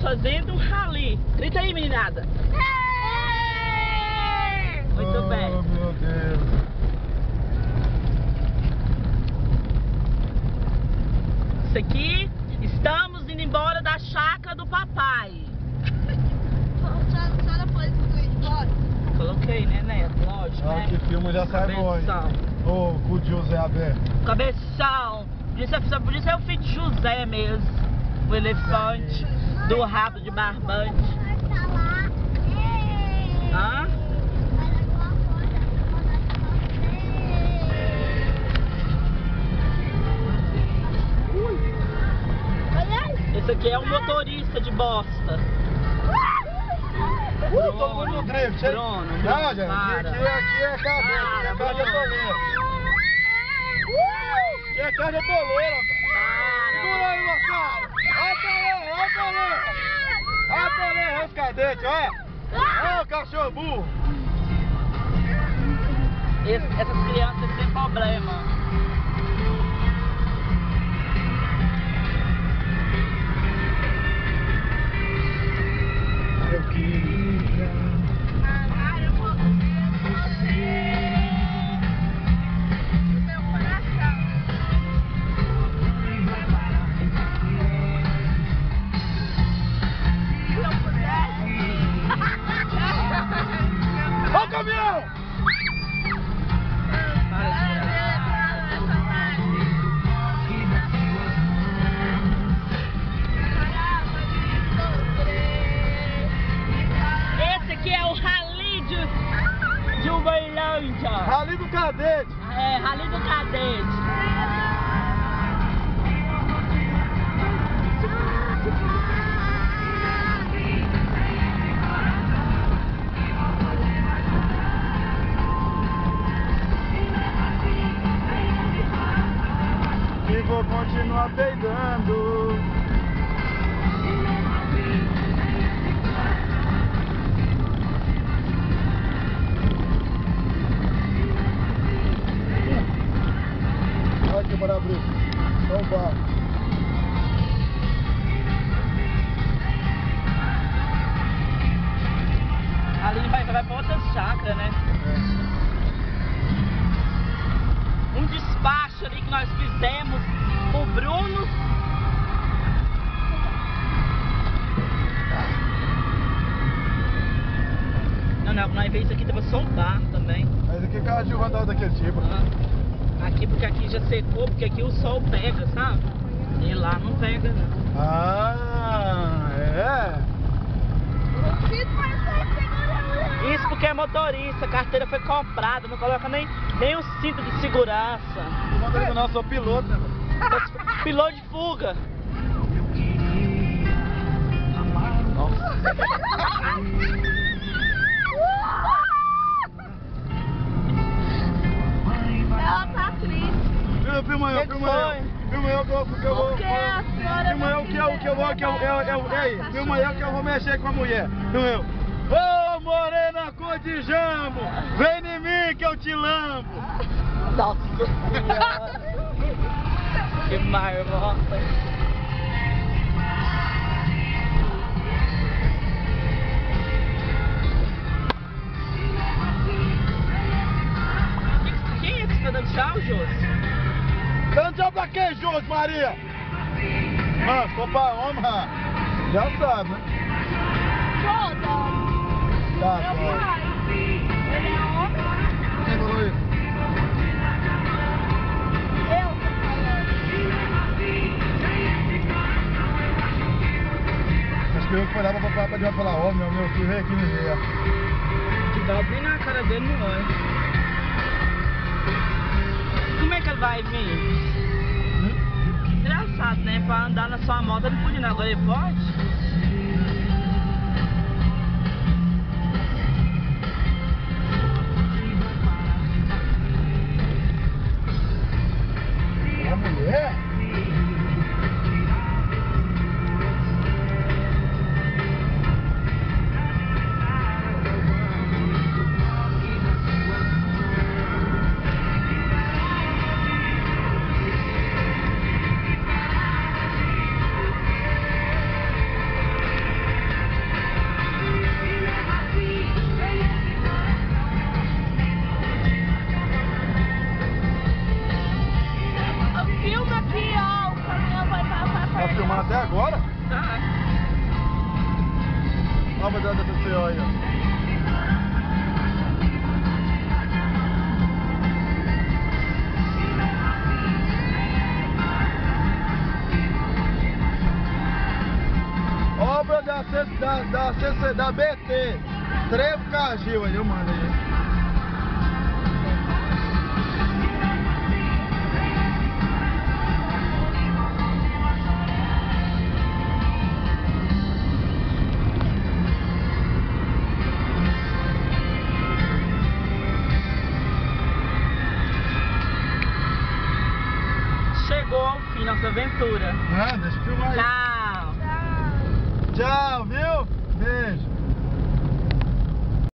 fazendo um rally. Grita aí, meninada. Muito bem. Oh, meu Deus. Isso aqui, estamos indo embora da chácara do papai. Só depois do embora. Coloquei, né, Neto? Lógico, Ah, né? que filme já sai bom, hein? Ô, cu de José aberto. Cabeção. Por isso é o filho de José mesmo. O elefante do rabo de barbante. Hã? Esse aqui é um motorista de bosta. Todo mundo no drift, hein? Bruno, Não, gente, para. aqui é cadê? Aqui é toleira. Aqui é casa toleira, mano. Segura aí, moçada. Olha a toleira. Olha a toleira, os cadetes, olha. Olha o cachorro burro. Essas crianças têm problema. Eu queria amar um pouco de você no meu coração. Se eu pudesse. Olha o caminhão! Esse aqui é o Rally de Uberlândia. Rally do cadete. É, Rally do Cadete. E vou continuar peidando. Olha que maravilha. Olha o barco. Ali vai pra outra chácara, né? Um despacho ali que nós fizemos pro Bruno. Não, nós veio isso aqui tava só um bar também. Mas aqui que a chuva andava daquele tipo. Aqui porque aqui já secou, porque aqui o sol pega, sabe? E lá não pega, não. Ah, é? O filho vai sair segurando. Isso porque é motorista, a carteira foi comprada, não coloca nem o cinto de segurança. Não, eu sou piloto, né? Piloto de fuga. Ela tá triste. Filma eu, filma eu porque eu vou. Porque a senhora Filma eu que eu vou, ei, filma eu que eu vou mexer com a mulher. Filma eu. Ô, morena cor de jambo, vem em mim que eu te lambo. Nossa Senhora. Que marmota. Quem é que está dando tchau, Josi? Dando tchau pra quem, Josi Maria? Mano, se for pra homem, já sabe, né? Foda. Tá, Meu tá. pai. Ele é homem. Quem falou isso? Eu tô falando. Acho que eu fui lá pra papai pra falar, ó, meu filho veio aqui me ver. Que dá bem na cara dele, não é? Como é que ele vai vir? Engraçado, né? Pra andar na sua moto ele não podia, agora ele pode? A mulher? até agora? Tá. Olha a mudança do senhor aí, ó. Obra da BT, Trevo Cargil, ali eu mando aí. Chegou ao fim nossa aventura. Ah, deixa eu filmar aí. Tchau. Tchau. Tchau,